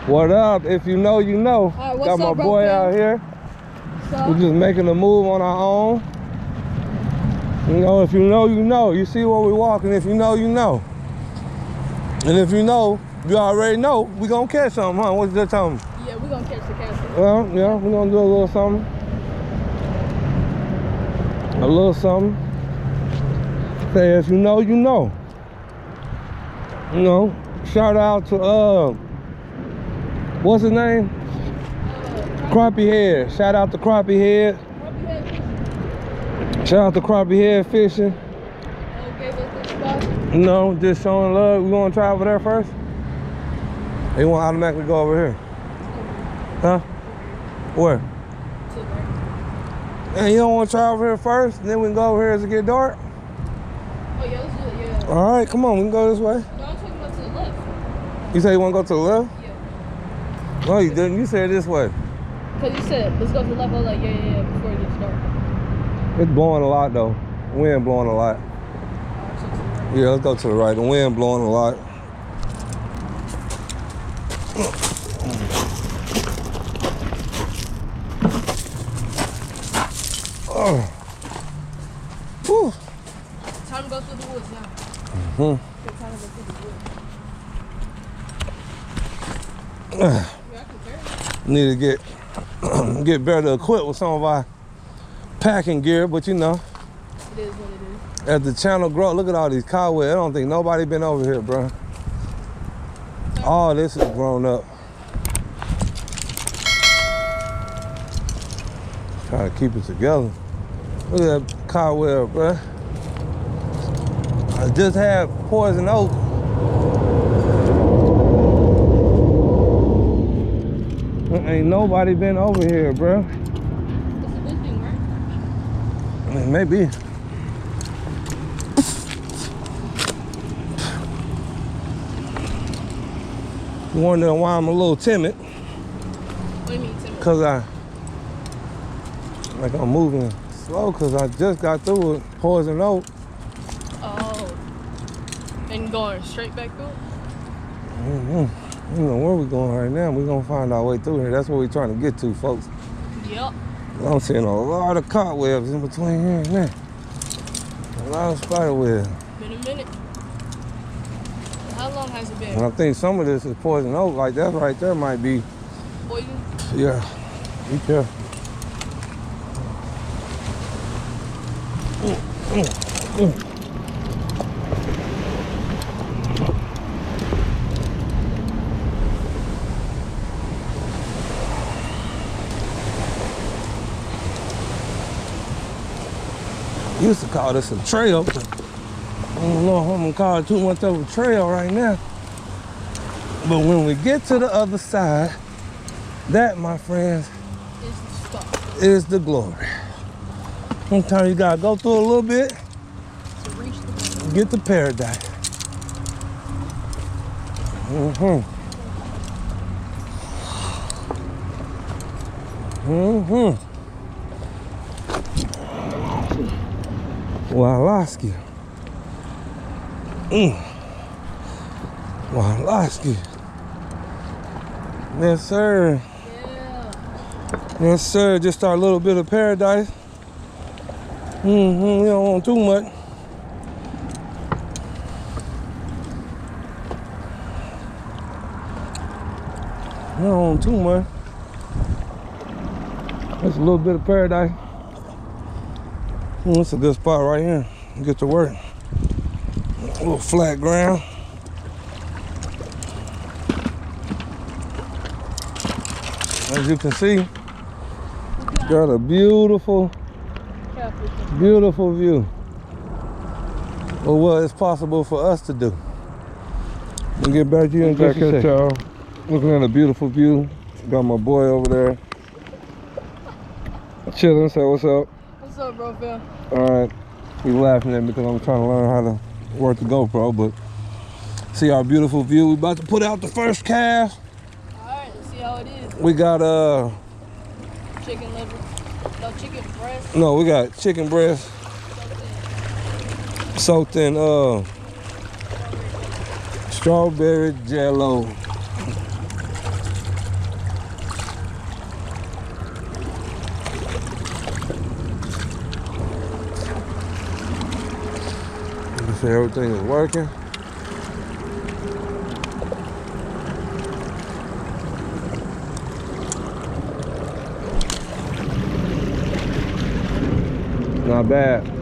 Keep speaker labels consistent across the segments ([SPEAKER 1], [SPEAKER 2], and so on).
[SPEAKER 1] What up? If you know, you know.
[SPEAKER 2] Right, what's
[SPEAKER 1] got my
[SPEAKER 2] up,
[SPEAKER 1] boy
[SPEAKER 2] bro,
[SPEAKER 1] out here. We're just making a move on our own. You know, if you know, you know. You see where we're walking. If you know, you know. And if you know, you already know, we gonna catch something, huh? What's that telling me?
[SPEAKER 2] Yeah, we're gonna catch the catfish.
[SPEAKER 1] Well, yeah, we're gonna do a little something. A little something. Say, if you know, you know. You know, shout out to, what's his name? Crappie Head. Shout out to Crappie Head. Shout out to Crappie Head Fishing.
[SPEAKER 2] Gave us this spot.
[SPEAKER 1] You know, just showing love. We gonna try over there first? They want to automatically go over here. Huh? Where? And you don't want to try over here first, and then we can go over here as it get dark?
[SPEAKER 2] Oh yeah, let's do it, yeah.
[SPEAKER 1] All right, come on, we can go this way.
[SPEAKER 2] No, I'm talking about to the left.
[SPEAKER 1] You say you want to go to the left?
[SPEAKER 2] Yeah.
[SPEAKER 1] No, you didn't. You said this way.
[SPEAKER 2] Cause you said, let's go to the left. I was like, yeah, before it gets dark.
[SPEAKER 1] It's blowing a lot though. Wind blowing a lot. Yeah, let's go to the right. The wind blowing a lot. Oh. Whew.
[SPEAKER 2] Time to go through the woods now.
[SPEAKER 1] Mm-hmm.
[SPEAKER 2] Good time to go through the woods. Yeah, I can carry it.
[SPEAKER 1] Need to get better equipped with some of our packing gear, but you know.
[SPEAKER 2] It is what it is.
[SPEAKER 1] As the channel grows, look at all these cowwells. I don't think nobody been over here, bro. All this is grown up. Try to keep it together. Look at that cowwell, bro. I just had poison oak. Ain't nobody been over here, bro.
[SPEAKER 2] That's a good thing, right?
[SPEAKER 1] I mean, maybe. Wondering why I'm a little timid.
[SPEAKER 2] What do you mean, timid?
[SPEAKER 1] Cause I'm moving slow, cause I just got through with poison oak.
[SPEAKER 2] Oh. And going straight back through?
[SPEAKER 1] I don't know where we're going right now. We're gonna find our way through here. That's what we're trying to get to, folks.
[SPEAKER 2] Yep.
[SPEAKER 1] I'm seeing a lot of cobwebs in between here and there. A lot of spider webs.
[SPEAKER 2] Been a minute. How long has it been?
[SPEAKER 1] And I think some of this is poison oak. Like that right there might be.
[SPEAKER 2] Poison?
[SPEAKER 1] Yeah. Be careful. Used to call this a trail, but I don't know if I'm gonna call it too much of a trail right now. But when we get to the other side, that, my friends,
[SPEAKER 2] Is the spot.
[SPEAKER 1] is the glory. Sometimes you gotta go through a little bit
[SPEAKER 2] To reach the
[SPEAKER 1] get to paradise. Walaski. Walaski. Yes, sir.
[SPEAKER 2] Yeah.
[SPEAKER 1] Yes, sir. Just our little bit of paradise. We don't want too much. We don't want too much. That's a little bit of paradise. That's a good spot right here. Get to work. A little flat ground. As you can see, got a beautiful view of what is possible for us to do. We'll get back to you in just a second. Y'all. Looking at a beautiful view. Got my boy over there. Chilling, say what's up.
[SPEAKER 2] What's up, bro, Phil?
[SPEAKER 1] Alright. He's laughing at me because I'm trying to learn how to work the GoPro, but see our beautiful view. We about to put out the first cast.
[SPEAKER 2] Alright, let's see how it is.
[SPEAKER 1] We got
[SPEAKER 2] Chicken liver. No, chicken breast.
[SPEAKER 1] no, we got chicken breast soaked in strawberry jello. So everything is working. Not bad.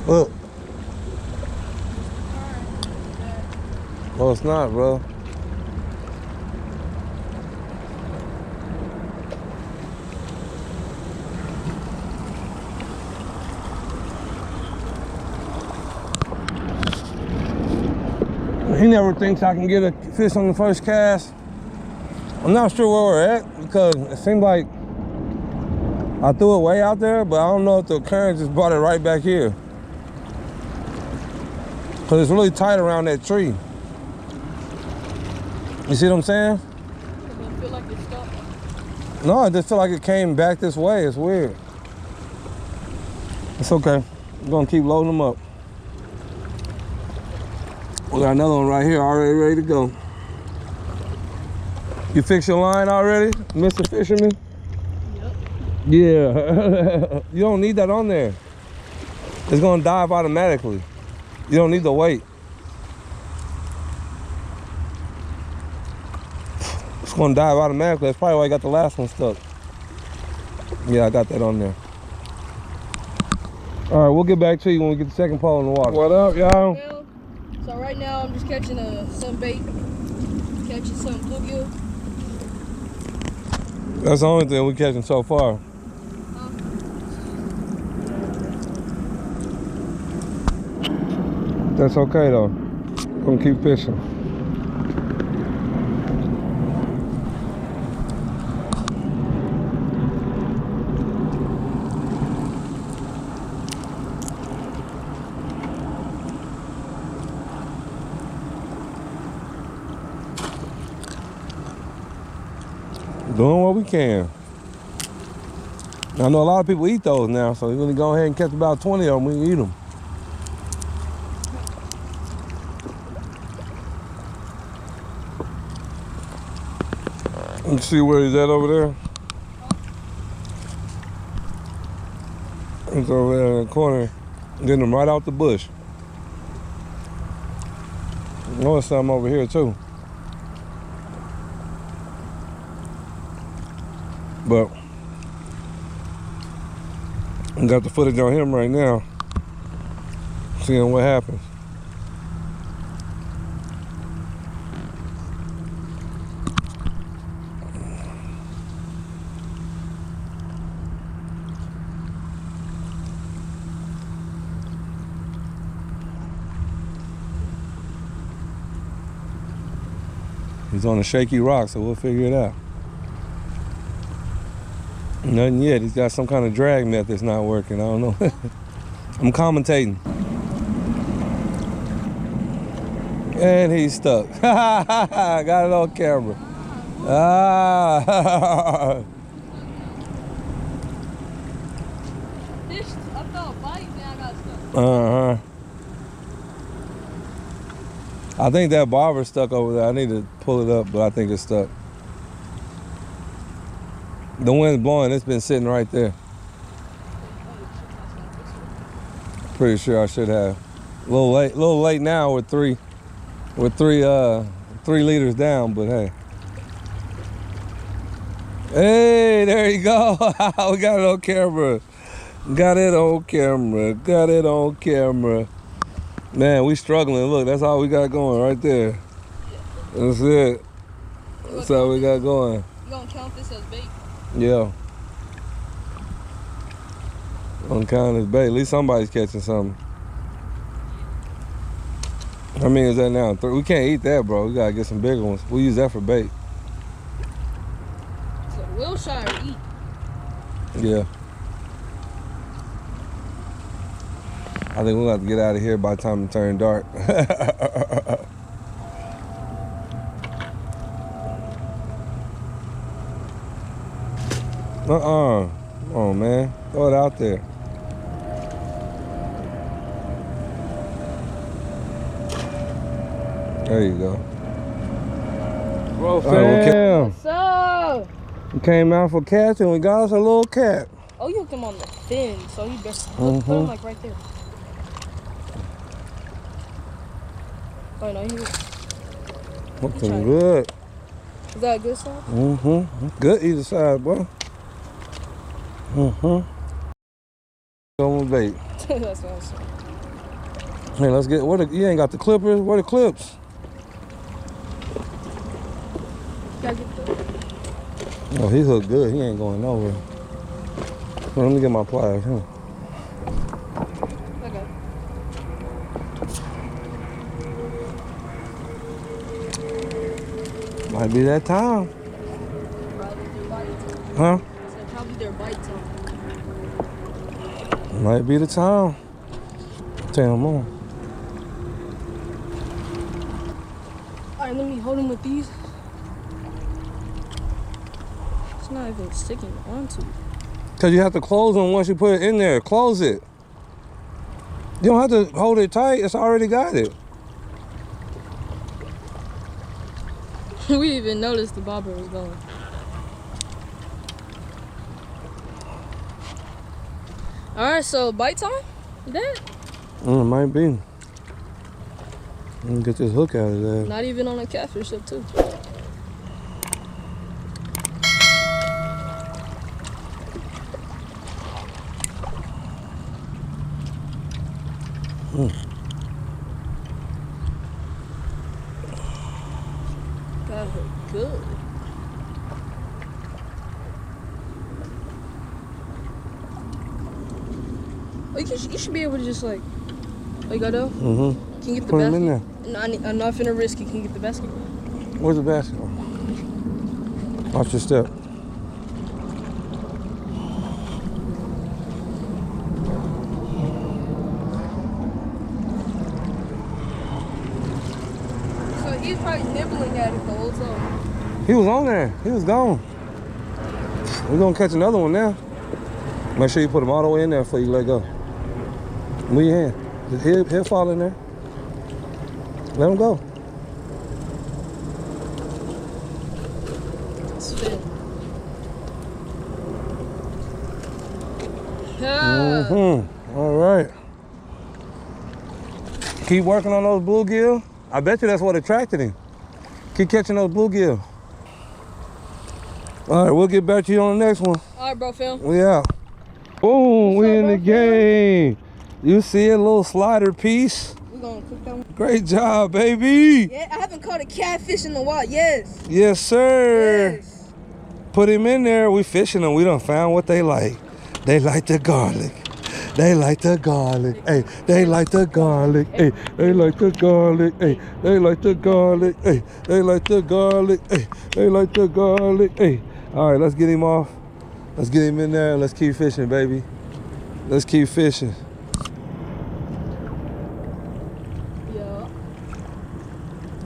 [SPEAKER 1] Look. Oh, it's not, bro. He never thinks I can get a fish on the first cast. I'm not sure where we're at because it seemed like I threw it way out there, but I don't know if the current just brought it right back here. Cause it's really tight around that tree. You see what I'm saying?
[SPEAKER 2] Does it feel like it's stuck?
[SPEAKER 1] No, I just feel like it came back this way. It's weird. It's okay. I'm gonna keep loading them up. We got another one right here already ready to go. You fix your line already, Mr. Fisherman?
[SPEAKER 2] Yep.
[SPEAKER 1] Yeah. You don't need that on there. It's gonna dive automatically. You don't need the weight. It's gonna dive automatically. That's probably why I got the last one stuck. Yeah, I got that on there. All right, we'll get back to you when we get the second pole in the water. What up, y'all?
[SPEAKER 2] Well, so right now I'm just catching some bait, catching some bluegill.
[SPEAKER 1] That's the only thing we're catching so far. That's okay though. Gonna keep fishing. Doing what we can. I know a lot of people eat those now, so we're gonna go ahead and catch about 20 of them. We can eat them. You can see where he's at over there. He's over there in the corner, getting him right out the bush. I know there's something over here too. But I got the footage on him right now, seeing what happens. He's on a shaky rock, so we'll figure it out. Nothing yet. He's got some kind of drag net that's not working. I don't know. I'm commentating. And he's stuck. Got it on camera. Ah.
[SPEAKER 2] Fish, I felt a bite, then I got stuck.
[SPEAKER 1] Uh-huh. I think that bobber's stuck over there. I need to pull it up, but I think it's stuck. The wind's blowing, it's been sitting right there. Pretty sure I should have. A little late now with 3. We're 3 liters down, but hey. Hey, there you go. We got it on camera. Got it on camera. Got it on camera. Man, we struggling. Look, that's all we got going right there. That's it. That's all we got going.
[SPEAKER 2] You gonna count this as bait?
[SPEAKER 1] Yeah. I'm counting as bait. At least somebody's catching something. How many is that now? 3. We can't eat that, bro. We gotta get some bigger ones. We'll use that for bait.
[SPEAKER 2] So Wilshire eat.
[SPEAKER 1] Yeah. I think we'll have to get out of here by the time it turns dark. Come on, man. Throw it out there. There you go. Bro, fam.
[SPEAKER 2] What's up?
[SPEAKER 1] We came out for cats and we got us a little cat.
[SPEAKER 2] Oh, you hooked him on the fin, so you best put him like right there. Oh no, he was.
[SPEAKER 1] Looking good.
[SPEAKER 2] Is that a good side?
[SPEAKER 1] Good either side, boy. Go with bait.
[SPEAKER 2] That's what I was saying.
[SPEAKER 1] Hey, let's get. You ain't got the clippers? Where the clips?
[SPEAKER 2] Gotta get the.
[SPEAKER 1] Oh, he hooked good. He ain't going nowhere. Well, let me get my pliers. Huh?
[SPEAKER 2] Okay.
[SPEAKER 1] Might be that time.
[SPEAKER 2] Probably their bite time.
[SPEAKER 1] Huh?
[SPEAKER 2] I said probably their bite time.
[SPEAKER 1] Might be the time. Tell him on.
[SPEAKER 2] Alright, let me hold him with these. It's not even sticking onto it.
[SPEAKER 1] Because you have to close them once you put it in there. Close it. You don't have to hold it tight. It's already got it.
[SPEAKER 2] We even noticed the bobber was going. Alright, so bite time? That?
[SPEAKER 1] It might be. Let me get this hook out of there.
[SPEAKER 2] Not even on a catfish up too. That hurt good. Oh, you should be able to just like, oh, you got to? Can you get the
[SPEAKER 1] Put
[SPEAKER 2] basket?
[SPEAKER 1] him in there.
[SPEAKER 2] No, I'm not finna risk it. Can you get the basket?
[SPEAKER 1] Where's the basket? Watch your step.
[SPEAKER 2] So he's probably nibbling at it the whole time.
[SPEAKER 1] He was on there. He was gone. We're gonna catch another one now. Make sure you put him all the way in there before you let go. Move your hand. He'll fall in there. Let him go.
[SPEAKER 2] It's fit. Yeah.
[SPEAKER 1] All right. Keep working on those bluegill. I bet you that's what attracted him. Keep catching those bluegill. All right, we'll get back to you on the next one.
[SPEAKER 2] All right, bro, Phil.
[SPEAKER 1] We out. Boom, we in the game. You see a little slider piece?
[SPEAKER 2] We're gonna cook that one.
[SPEAKER 1] Great job, baby.
[SPEAKER 2] Yeah, I haven't caught a catfish in a while. Yes.
[SPEAKER 1] Yes, sir.
[SPEAKER 2] Yes.
[SPEAKER 1] Put him in there. We fishing them. We done found what they like. They like the garlic. They like the garlic. Hey, they like the garlic. Hey, they like the garlic. Hey, they like the garlic. Hey, they like the garlic. Hey, they like the garlic. Hey. All right, let's get him off. Let's get him in there. Let's keep fishing, baby. Let's keep fishing.
[SPEAKER 2] Yeah.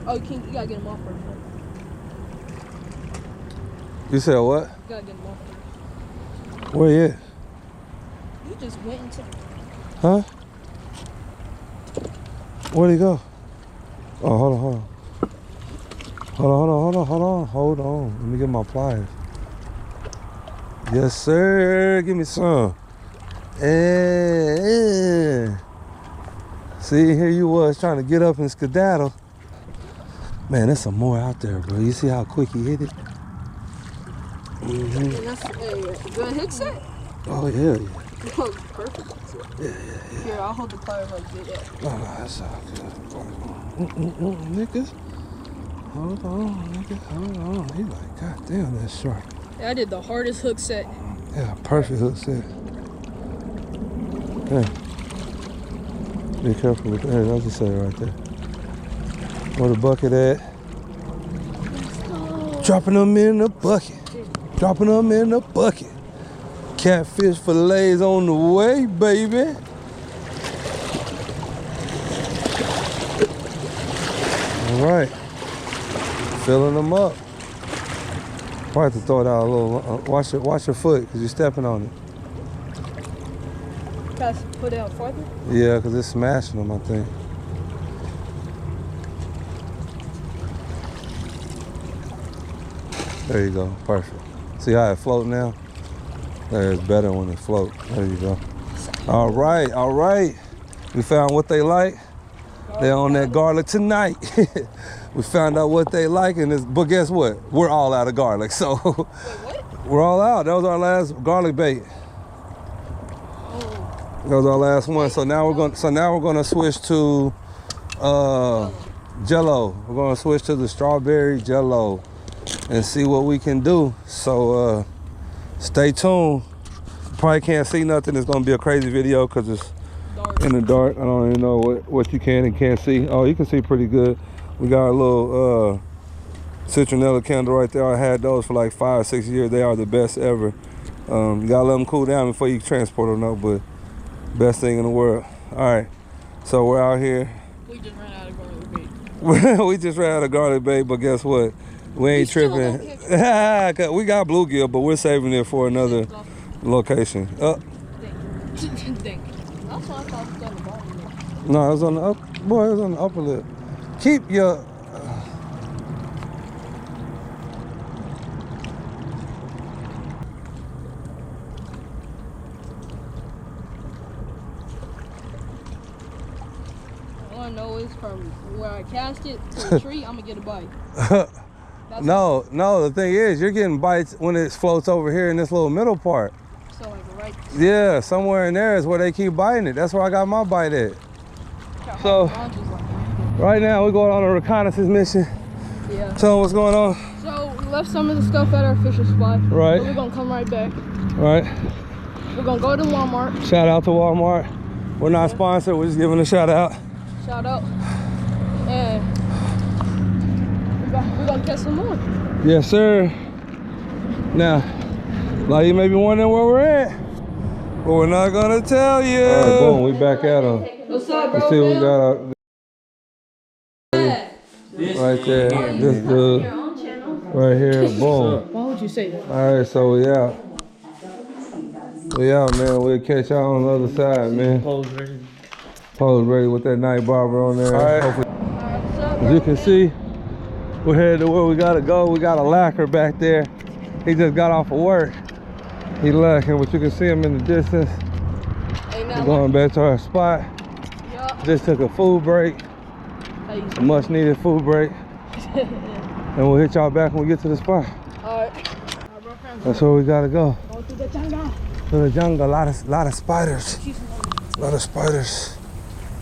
[SPEAKER 2] Oh, you gotta get him off first. Right?
[SPEAKER 1] You said what?
[SPEAKER 2] You gotta get him off first.
[SPEAKER 1] Where you at?
[SPEAKER 2] You just went into.
[SPEAKER 1] Huh? Where'd he go? Oh, hold on. Hold on. Let me get my pliers. Yes, sir. Give me some. See, here you was trying to get up and skedaddle. Man, there's some more out there, bro. You see how quick he hit it?
[SPEAKER 2] And that's a good hit set.
[SPEAKER 1] Oh, yeah.
[SPEAKER 2] Oh, perfect.
[SPEAKER 1] Yeah.
[SPEAKER 2] Here, I'll hold the pliers like this.
[SPEAKER 1] Oh, that's all good. Niggas. Hold on, nigga. Hold on. He like, God damn, that's sharp.
[SPEAKER 2] Yeah, I did the hardest hook set.
[SPEAKER 1] Yeah, perfect hook set. Yeah. Be careful with that. I'll just say it right there. Where the bucket at? Dropping them in the bucket. Dropping them in the bucket. Catfish fillets on the way, baby. All right. Filling them up. Probably have to throw it out a little. Watch your foot, because you're stepping on it.
[SPEAKER 2] Guys, put it out farther?
[SPEAKER 1] Yeah, because it's smashing them, I think. There you go, perfect. See how it float now? It's better when it float. There you go. All right. We found what they like. They're on that garlic tonight. We found out what they like, but guess what? We're all out of garlic, so.
[SPEAKER 2] Wait, what?
[SPEAKER 1] We're all out. That was our last garlic bait.
[SPEAKER 2] Oh.
[SPEAKER 1] That was our last one. So now we're gonna switch to Jello. We're gonna switch to the strawberry Jello and see what we can do. So stay tuned. Probably can't see nothing. It's gonna be a crazy video because it's in the dark. I don't even know what you can and can't see. Oh, you can see pretty good. We got a little citronella candle right there. I had those for like 5 or 6 years. They are the best ever. You gotta let them cool down before you transport them, though, but best thing in the world. All right, so we're out here.
[SPEAKER 2] We just ran out of garlic bait.
[SPEAKER 1] We just ran out of garlic bait, but guess what? We ain't tripping. We got bluegill, but we're saving it for another location.
[SPEAKER 2] That's why I thought it was on the bottom.
[SPEAKER 1] No, it was on the up. Boy, it was on the upper lip. Keep your.
[SPEAKER 2] All I know is from where I cast it to the tree, I'm gonna get a bite.
[SPEAKER 1] No, the thing is, you're getting bites when it floats over here in this little middle part.
[SPEAKER 2] So like right.
[SPEAKER 1] Yeah, somewhere in there is where they keep biting it. That's where I got my bite at. So, right now we're going on a reconnaissance mission.
[SPEAKER 2] Yeah.
[SPEAKER 1] Tell them what's going on.
[SPEAKER 2] So we left some of the stuff at our fishing spot.
[SPEAKER 1] Right.
[SPEAKER 2] But we're gonna come right back.
[SPEAKER 1] Right.
[SPEAKER 2] We're gonna go to Walmart.
[SPEAKER 1] Shout out to Walmart. We're not sponsored. We're just giving a shout out.
[SPEAKER 2] Shout out. And we're gonna catch some more.
[SPEAKER 1] Yes, sir. Now, like you may be wondering where we're at, but we're not gonna tell you. All right, boom. We back at them.
[SPEAKER 2] What's up, bro?
[SPEAKER 1] Let's see what we got out right there. This dude right here. Boom.
[SPEAKER 2] Why would you say that?
[SPEAKER 1] All right, so we out. We out, man. We'll catch y'all on the other side, man. Pose ready with that night barber on there. All right. Hopefully. As you can see, we're headed to where we gotta go. We got a lacquer back there. He just got off of work. He lacking, but you can see him in the distance. We're going back to our spot. Just took a food break. A much needed food break. And we'll hit y'all back when we get to the spot.
[SPEAKER 2] Alright.
[SPEAKER 1] That's where we gotta go.
[SPEAKER 2] Go to the jungle.
[SPEAKER 1] To the jungle, a lot of spiders. A lot of spiders.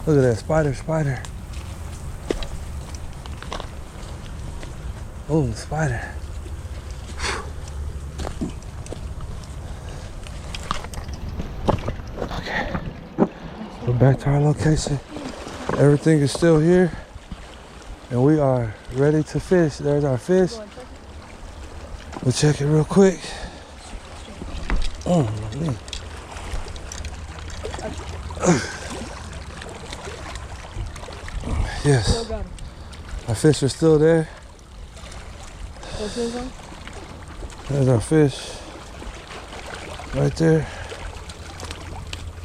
[SPEAKER 1] Look at that spider. Oh, spider. Okay. We're back to our location. Everything is still here. And we are ready to fish. There's our fish. We'll check it real quick. Oh, man. Yes. Our fish are still there. There's our fish. Right there.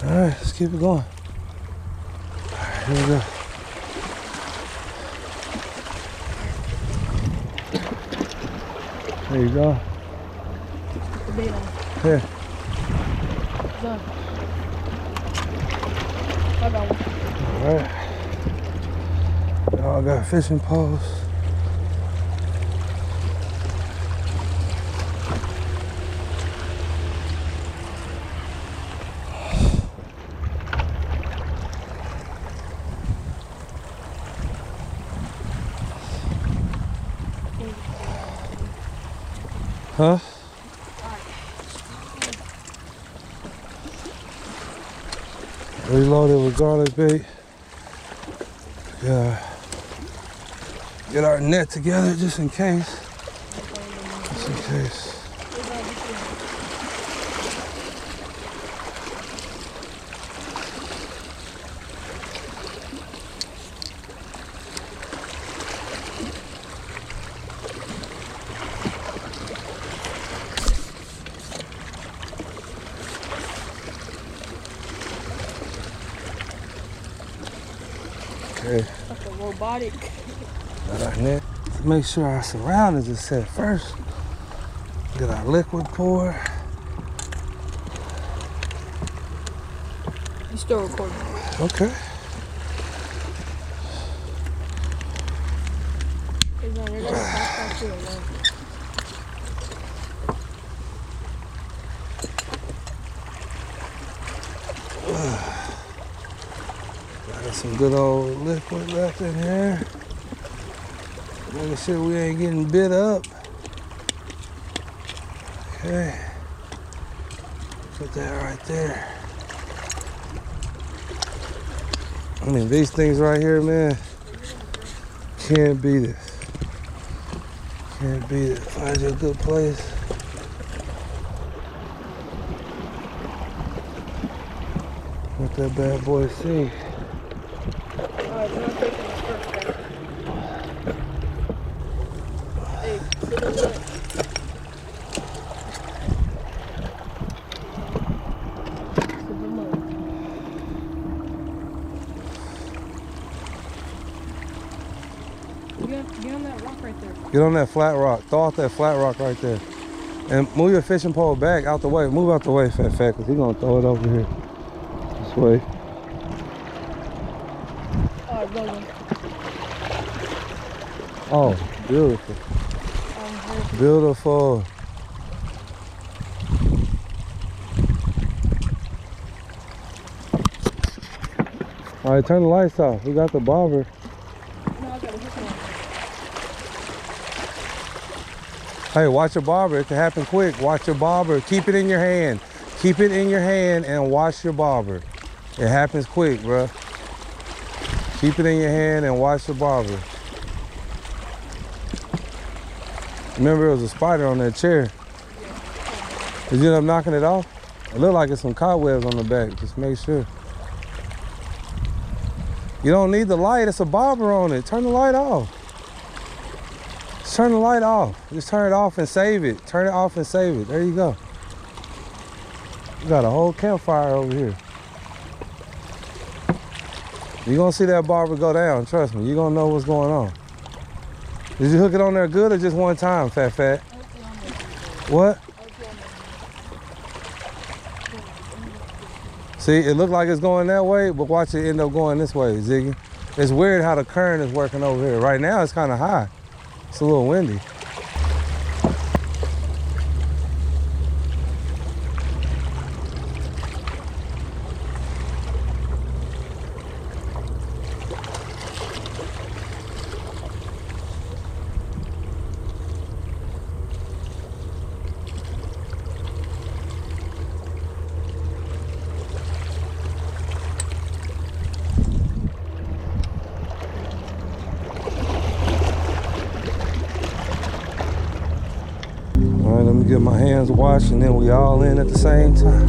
[SPEAKER 1] Alright, let's keep it going. Alright, here we go. There you go. Here.
[SPEAKER 2] I got one.
[SPEAKER 1] Alright. Y'all got fishing poles. Huh? Reloaded with garlic bait. Yeah. Get our net together just in case. Just in case. Okay.
[SPEAKER 2] Like a robotic.
[SPEAKER 1] Got our net. Make sure our surroundings are set first. Get our liquid pour.
[SPEAKER 2] You still recording?
[SPEAKER 1] Okay. Got some good old liquid left in here. Making sure we ain't getting bit up. Okay. Put that right there. I mean, these things right here, man, can't beat it. Can't beat it. Find you a good place. Let that bad boy see.
[SPEAKER 2] Alright, we're not taking this first, guys. Hey, sit in the Get on that rock right there.
[SPEAKER 1] Get on that flat rock. Throw out that flat rock right there. And move your fishing pole back out the way. Move out the way, Fat, because he's going to throw it over here. This way.
[SPEAKER 2] Alright, go.
[SPEAKER 1] Oh, beautiful. Beautiful. All right, turn the lights off. We got the bobber.
[SPEAKER 2] No, I got a hook on.
[SPEAKER 1] Hey, watch your bobber. It can happen quick. Watch your bobber. Keep it in your hand. Keep it in your hand and watch your bobber. It happens quick, bro. Keep it in your hand and watch your bobber. Remember, there was a spider on that chair. Did you end up knocking it off? It looked like it's some cobwebs on the back. Just make sure. You don't need the light. It's a bobber on it. Turn the light off. Just turn the light off. Just turn it off and save it. Turn it off and save it. There you go. You got a whole campfire over here. You're going to see that bobber go down. Trust me. You're going to know what's going on. Did you hook it on there good or just one time, Fat? What? See, it looked like it's going that way, but watch it end up going this way, Ziggy. It's weird how the current is working over here. Right now, it's kind of high. It's a little windy. All right, let me get my hands washed and then we all in at the same time.